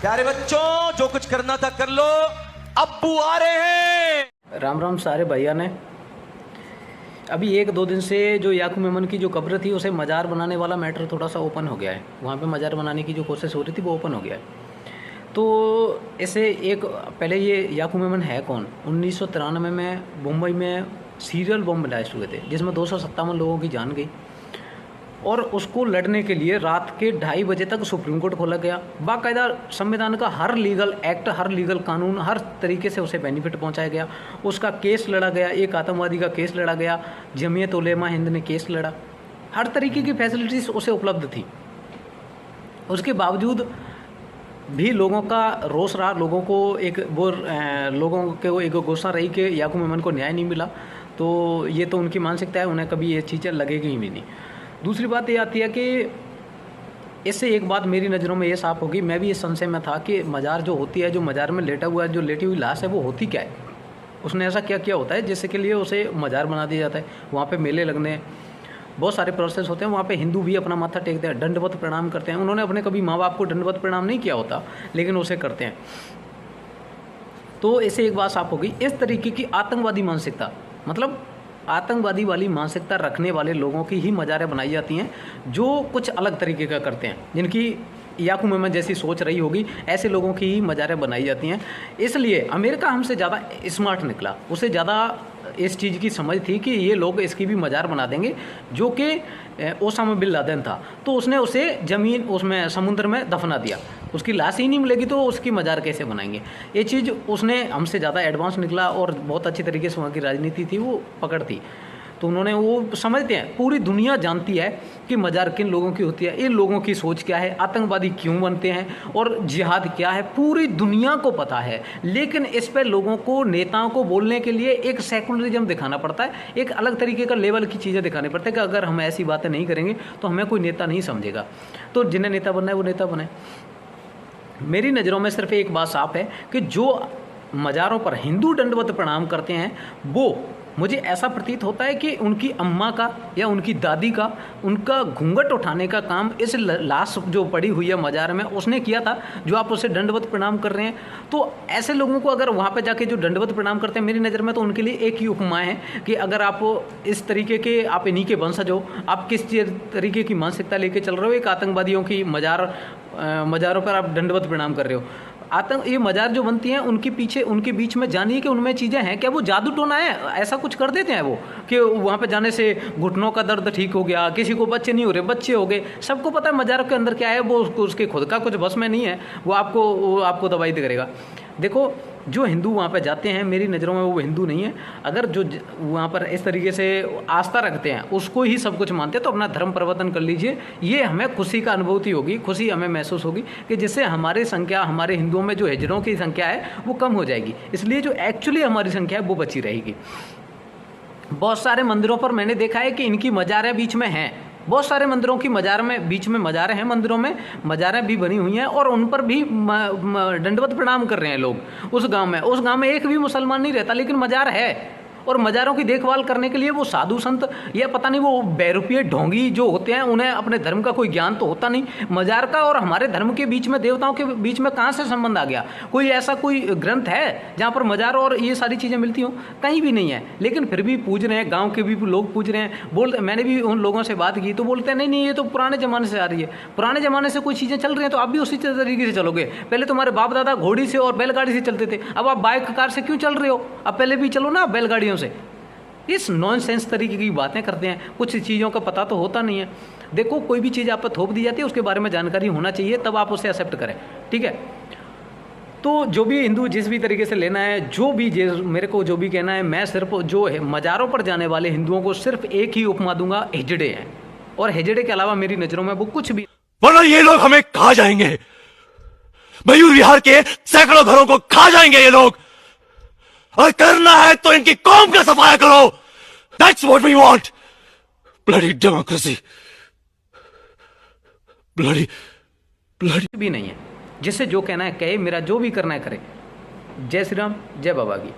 प्यारे बच्चों, जो कुछ करना था कर लो, अब्बू आ रहे हैं। राम राम सारे भैया ने। अभी 1-2 दिन से जो याकूब मेमन की जो कब्र थी उसे मज़ार बनाने वाला मैटर थोड़ा सा ओपन हो गया है। वहाँ पे मज़ार बनाने की जो कोशिश हो रही थी वो ओपन हो गया है। तो ऐसे एक पहले ये याकूब मेमन है कौन? 1993 में मुंबई में सीरियल बम ब्लास्ट हुए थे जिसमें 257 लोगों की जान गई, और उसको लड़ने के लिए रात के 2:30 बजे तक सुप्रीम कोर्ट खोला गया। बाकायदा संविधान का हर लीगल एक्ट, हर लीगल कानून, हर तरीके से उसे बेनिफिट पहुंचाया गया। उसका केस लड़ा गया, एक आतंकवादी का केस लड़ा गया, जमीयत उलेमा हिंद ने केस लड़ा, हर तरीके की फैसिलिटीज़ उसे उपलब्ध थी। उसके बावजूद भी लोगों का रोष रहा, लोगों को एक गुस्सा रही कि याकूब मेमन को न्याय नहीं मिला। तो ये तो उनकी मानसिकता है, उन्हें कभी ये चीज़ें लगेगी भी नहीं। दूसरी बात ये आती है कि इससे एक बात मेरी नज़रों में ये साफ होगी, मैं भी इस संशय में था कि मज़ार जो होती है, जो मज़ार में लेटा हुआ है, जो लेटी हुई लाश है, वो होती क्या है? उसने ऐसा क्या किया होता है जिससे के लिए उसे मज़ार बना दिया जाता है? वहाँ पे मेले लगने, बहुत सारे प्रोसेस होते हैं। वहाँ पे हिंदू भी अपना माथा टेकते हैं, दंडवत प्रणाम करते हैं। उन्होंने अपने कभी माँ बाप को दंडवत प्रणाम नहीं किया होता, लेकिन उसे करते हैं। तो इससे एक बात साफ होगी, इस तरीके की आतंकवादी मानसिकता, मतलब आतंकवादी वाली मानसिकता रखने वाले लोगों की ही मज़ारें बनाई जाती हैं, जो कुछ अलग तरीके का करते हैं, जिनकी याकूब मेमन जैसी सोच रही होगी, ऐसे लोगों की ही मज़ारें बनाई जाती हैं। इसलिए अमेरिका हमसे ज़्यादा स्मार्ट निकला, उसे ज़्यादा इस चीज़ की समझ थी कि ये लोग इसकी भी मज़ार बना देंगे, जो कि ओसामा बिन लादेन था। तो उसने उसे ज़मीन उसमें समुद्र में दफना दिया। उसकी लाश ही नहीं मिलेगी तो उसकी मज़ार कैसे बनाएंगे? ये चीज़ उसने हमसे ज़्यादा एडवांस निकला और बहुत अच्छी तरीके से वहाँ की राजनीति थी वो पकड़ थी। तो उन्होंने वो समझते हैं, पूरी दुनिया जानती है कि मज़ार किन लोगों की होती है, इन लोगों की सोच क्या है, आतंकवादी क्यों बनते हैं और जिहाद क्या है, पूरी दुनिया को पता है। लेकिन इस पर लोगों को, नेताओं को बोलने के लिए एक सेकुलरिज्म दिखाना पड़ता है, एक अलग तरीके का लेवल की चीज़ें दिखानी पड़ती है कि अगर हम ऐसी बातें नहीं करेंगे तो हमें कोई नेता नहीं समझेगा। तो जिन्हें नेता बनना है वो नेता बने। मेरी नज़रों में सिर्फ एक बात साफ है कि जो मज़ारों पर हिंदू दंडवत प्रणाम करते हैं, वो मुझे ऐसा प्रतीत होता है कि उनकी अम्मा का या उनकी दादी का, उनका घूंघट उठाने का काम इस लाश जो पड़ी हुई है मज़ार में उसने किया था, जो आप उसे दंडवत प्रणाम कर रहे हैं। तो ऐसे लोगों को अगर वहाँ पे जाके जो दंडवत प्रणाम करते हैं, मेरी नज़र में तो उनके लिए एक ही उपमा है कि अगर आप इस तरीके के, आप इन्हीं के वंशज हो, आप किस तरीके की मानसिकता लेके चल रहे हो, एक आतंकवादियों की मज़ारों पर आप दंडवत प्रणाम कर रहे हो। ये मज़ार जो बनती हैं उनके पीछे, उनके बीच में जानिए कि उनमें चीज़ें हैं क्या? वो जादू टोना है? ऐसा कुछ कर देते हैं वो कि वहाँ पे जाने से घुटनों का दर्द ठीक हो गया, किसी को बच्चे नहीं हो रहे, बच्चे हो गए। सबको पता है मज़ार के अंदर क्या है, वो उसके खुद का कुछ बस में नहीं है, वो आपको दवाई दे करेगा। देखो, जो हिंदू वहाँ पे जाते हैं, मेरी नज़रों में वो हिंदू नहीं है। अगर जो वहाँ पर इस तरीके से आस्था रखते हैं, उसको ही सब कुछ मानते हैं, तो अपना धर्म परिवर्तन कर लीजिए। ये हमें खुशी का अनुभूति होगी, खुशी हमें महसूस होगी कि जिससे हमारी संख्या, हमारे हिंदुओं में जो हिजड़ों की संख्या है वो कम हो जाएगी। इसलिए जो एक्चुअली हमारी संख्या है वो बची रहेगी। बहुत सारे मंदिरों पर मैंने देखा है कि इनकी मज़ारें बीच में हैं, बहुत सारे मंदिरों की मज़ार में बीच में मज़ारें हैं, मंदिरों में मज़ारें भी बनी हुई हैं और उन पर भी दंडवत प्रणाम कर रहे हैं लोग। उस गांव में एक भी मुसलमान नहीं रहता, लेकिन मज़ार है। और मज़ारों की देखभाल करने के लिए वो साधु संत या पता नहीं वो बैरुपीय ढोंगी जो होते हैं, उन्हें अपने धर्म का कोई ज्ञान तो होता नहीं। मज़ार का और हमारे धर्म के बीच में, देवताओं के बीच में कहाँ से संबंध आ गया? कोई ऐसा कोई ग्रंथ है जहाँ पर मज़ार और ये सारी चीज़ें मिलती हों? कहीं भी नहीं है। लेकिन फिर भी पूज रहे हैं, गाँव के भी लोग पूज रहे हैं। मैंने भी उन लोगों से बात की तो बोलते हैं नहीं ये तो पुराने ज़माने से आ रही है। पुराने ज़माने से कोई चीज़ें चल रही हैं तो आप भी उसी तरीके से चलोगे। पहले तुम्हारे बाप दादा घोड़ी से और बैलगाड़ी से चलते थे, अब आप बाइक कार से क्यों चल रहे हो? अब पहले भी चलो ना बैलगाड़ियों से। इस नॉनसेंस तरीके की बातें करते हैं, कुछ चीज़ों का पता तो होता नहीं है। देखो, कोई भी चीज़ आप पर थोप दी जाती है, उसके बारे में जानकारी होना चाहिए, तब आप उसे एक्सेप्ट करें, ठीक है? तो जो भी हिंदू जिस भी तरीके से लेना है, मेरे को जो भी कहना है, मैं सिर्फ जो है मज़ारों पर जाने वाले हिंदुओं को सिर्फ एक ही उपमा दूंगा, हिजड़े हैं। और हिजड़े के अलावा मेरी नज़रों में वो कुछ भी, वरना ये लोग हमें खा जाएंगे। मयूर विहार के सैकड़ों घरों को खा जाएंगे ये लोग। और करना है तो इनकी कौम का सफाया करो। That's what we want. Bloody democracy. Bloody भी नहीं है। जिससे जो कहना है कहे, मेरा जो भी करना है करे। जय श्री राम, जय बाबा की।